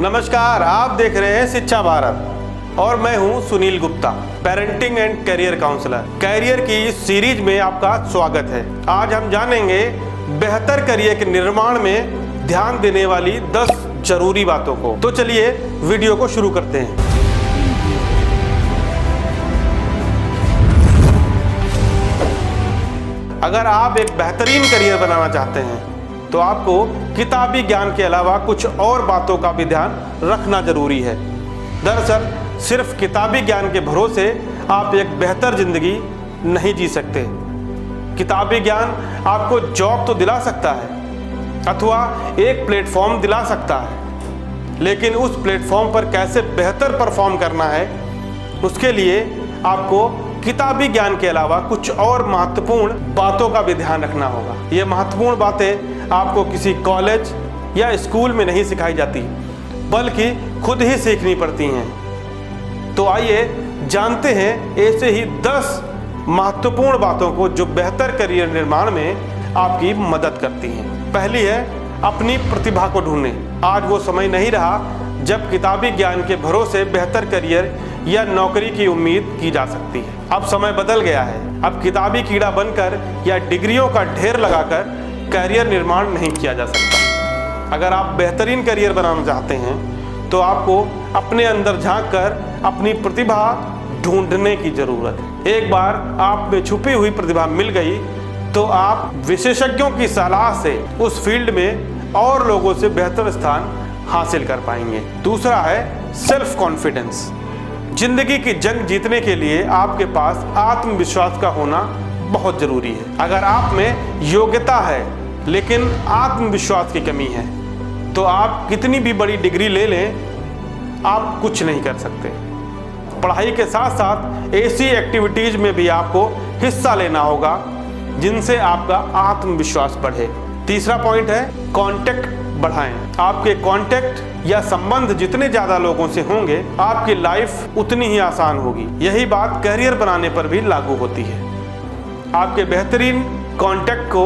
नमस्कार, आप देख रहे हैं शिक्षा भारत और मैं हूं Sunil Gupta, parenting and career counsellor. Career की इस सीरीज में आपका स्वागत है। आज हम जानेंगे बेहतर करियर के निर्माण में ध्यान देने वाली 10 जरूरी बातों को। तो चलिए वीडियो को शुरू करते हैं। अगर आप एक बेहतरीन करियर बनाना चाहते हैं तो आपको किताबी ज्ञान के अलावा कुछ और बातों का भी ध्यान रखना जरूरी है। दरअसल सिर्फ किताबी ज्ञान के भरोसे आप एक बेहतर जिंदगी नहीं जी सकते। किताबी ज्ञान आपको जॉब तो दिला सकता है अथवा एक प्लेटफॉर्म दिला सकता है, लेकिन उस प्लेटफॉर्म पर कैसे बेहतर परफॉर्म करना है उसके लिए आपको किताबी ज्ञान के अलावा कुछ और महत्वपूर्ण बातों का भी ध्यान रखना होगा। ये महत्वपूर्ण बातें आपको किसी कॉलेज या स्कूल में नहीं सिखाई जाती, बल्कि खुद ही सीखनी पड़ती हैं। तो आइए जानते हैं ऐसे ही 10 महत्वपूर्ण बातों को जो बेहतर करियर निर्माण में आपकी मदद करती हैं। पहली है अपनी प्रतिभा को ढूंढने। आज वो समय नहीं रहा जब किताबी ज्ञान के भरोसे बेहतर करियर या नौकरी की उम्मीद की जा सकती है। अब समय बदल गया है। अब किताबी कीड़ा बनकर या डिग्रियों का ढेर लगाकर करियर निर्माण नहीं किया जा सकता। अगर आप बेहतरीन करियर बनाना चाहते हैं तो आपको अपने अंदर झांककर अपनी प्रतिभा ढूंढने की जरूरत है। एक बार आप में छुपी हुई प्रतिभा मिल गई तो आप विशेषज्ञों की सलाह से उस फील्ड में और लोगों से बेहतर स्थान हासिल कर पाएंगे। दूसरा है सेल्फ कॉन्फिडेंस। जिंदगी की जंग जीतने के लिए आपके पास आत्मविश्वास का होना बहुत जरूरी है। अगर आप में योग्यता है लेकिन आत्मविश्वास की कमी है तो आप कितनी भी बड़ी डिग्री ले लें, आप कुछ नहीं कर सकते। पढ़ाई के साथ साथ ऐसी एक्टिविटीज में भी आपको हिस्सा लेना होगा जिनसे आपका आत्मविश्वास बढ़े। तीसरा पॉइंट है कांटेक्ट बढ़ाएं। आपके कांटेक्ट या संबंध जितने ज्यादा लोगों से होंगे, आपकी लाइफ उतनी ही आसान होगी। यही बात करियर बनाने पर भी लागू होती है। आपके बेहतरीन कांटेक्ट को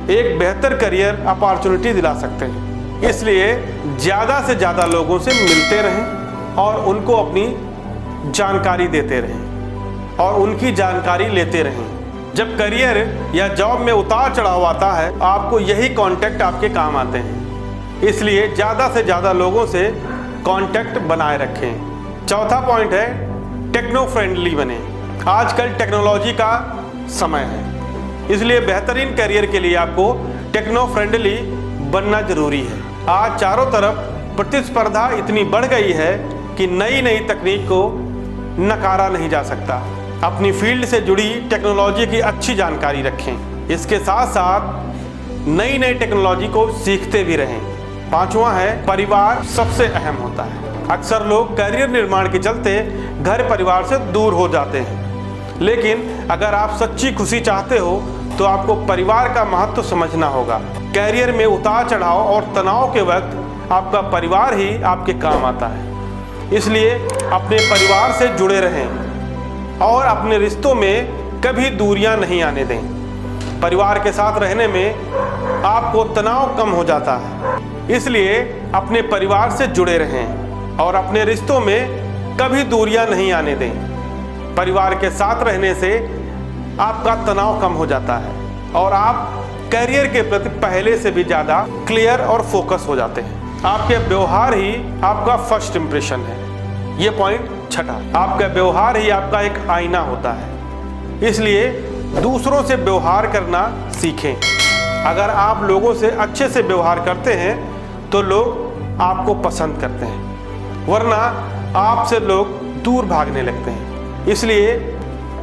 एक बेहतर करियर अपॉर्चुनिटी दिला सकते हैं। इसलिए ज्यादा से ज्यादा लोगों से मिलते रहें और उनको अपनी जानकारी देते रहें और उनकी जानकारी लेते रहें। जब करियर या जॉब में उतार चढ़ाव आता है, आपको यही कांटेक्ट आपके काम आते हैं। इसलिए ज़्यादा से ज़्यादा लोगों से कांटेक्ट बनाए रखें। चौथा पॉइंट है टेक्नो फ्रेंडली बने। आजकल टेक्नोलॉजी का समय है, इसलिए बेहतरीन करियर के लिए आपको टेक्नो फ्रेंडली बनना जरूरी है। आज चारों तरफ प्रतिस्पर्धा इतनी बढ़ गई है कि नई नई तकनीक को नकारा नहीं जा सकता। अपनी फील्ड से जुड़ी टेक्नोलॉजी की अच्छी जानकारी रखें। इसके साथ साथ नई नई टेक्नोलॉजी को सीखते भी रहें। पांचवा है परिवार सबसे अहम होता है। अक्सर लोग करियर निर्माण के चलते घर परिवार से दूर हो जाते हैं, लेकिन अगर आप सच्ची खुशी चाहते हो तो आपको परिवार का महत्व समझना होगा। करियर में उतार चढ़ाव और तनाव के वक्त आपका परिवार ही आपके काम आता है। इसलिए अपने परिवार से जुड़े रहें और अपने रिश्तों में कभी दूरियां नहीं आने दें। परिवार के साथ रहने में आपको तनाव कम हो जाता है, इसलिए अपने परिवार से जुड़े रहें और अपने रिश्तों में कभी दूरियां नहीं आने दें। परिवार के साथ रहने से आपका तनाव कम हो जाता है और आप करियर के प्रति पहले से भी ज़्यादा क्लियर और फोकस हो जाते हैं। आपके व्यवहार ही आपका फर्स्ट इंप्रेशन है। ये पॉइंट छठा, आपका व्यवहार ही आपका एक आईना होता है, इसलिए दूसरों से व्यवहार करना सीखें। अगर आप लोगों से अच्छे से व्यवहार करते हैं तो लोग आपको पसंद करते हैं, वरना आपसे लोग दूर भागने लगते हैं। इसलिए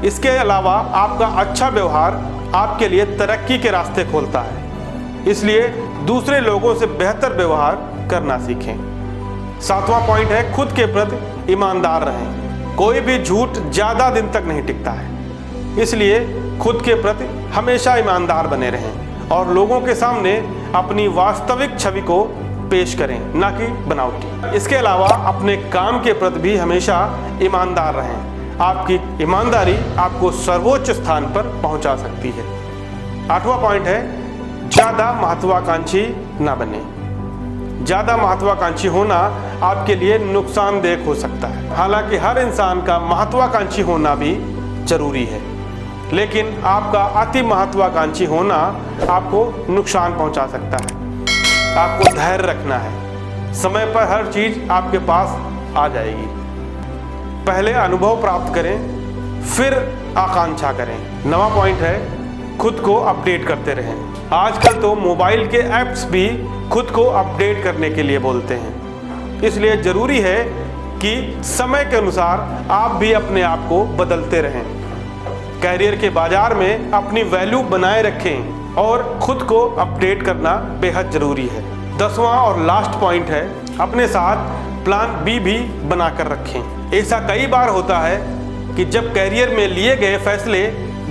इसके अलावा आपका अच्छा व्यवहार आपके लिए तरक्की के रास्ते खोलता है, इसलिए दूसरे लोगों से बेहतर व्यवहार करना सीखें। सातवां पॉइंट है खुद के प्रति ईमानदार रहें। कोई भी झूठ ज़्यादा दिन तक नहीं टिकता है, इसलिए खुद के प्रति हमेशा ईमानदार बने रहें और लोगों के सामने अपनी वास्तविक छवि को पेश करें, ना कि बनावटी। इसके अलावा अपने काम के प्रति भी हमेशा ईमानदार रहें। आपकी ईमानदारी आपको सर्वोच्च स्थान पर पहुंचा सकती है। आठवां पॉइंट है ज़्यादा महत्वाकांक्षी ना बने। ज़्यादा महत्वाकांक्षी होना आपके लिए नुकसानदेह हो सकता है। हालांकि हर इंसान का महत्वाकांक्षी होना भी जरूरी है, लेकिन आपका अति महत्वाकांक्षी होना आपको नुकसान पहुंचा सकता है। आपको धैर्य रखना है, समय पर हर चीज़ आपके पास आ जाएगी। पहले अनुभव प्राप्त करें, फिर आकांक्षा करें। नवा पॉइंट है, खुद को अपडेट करते रहें। आजकल तो मोबाइल के ऐप्स भी खुद को अपडेट करने के लिए बोलते हैं, इसलिए ज़रूरी है कि समय के अनुसार आप भी अपने आप को बदलते रहें। कैरियर के बाजार में अपनी वैल्यू बनाए रखें और खुद को अपडेट करना बेहद ज़रूरी है। 10वां और लास्ट पॉइंट है, अपने साथ प्लान बी भी बनाकर रखें। ऐसा कई बार होता है कि जब कैरियर में लिए गए फैसले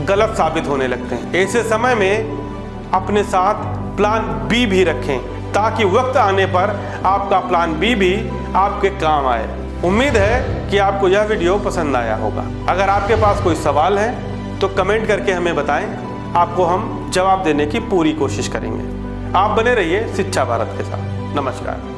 गलत साबित होने लगते हैं। ऐसे समय में अपने साथ प्लान बी भी रखें, ताकि वक्त आने पर आपका प्लान बी भी आपके काम आए। उम्मीद है कि आपको यह वीडियो पसंद आया होगा। अगर आपके पास कोई सवाल है तो कमेंट करके हमें बताएं, आपको हम जवाब देने की पूरी कोशिश करेंगे। आप बने रहिए शिक्षा भारत के साथ। नमस्कार।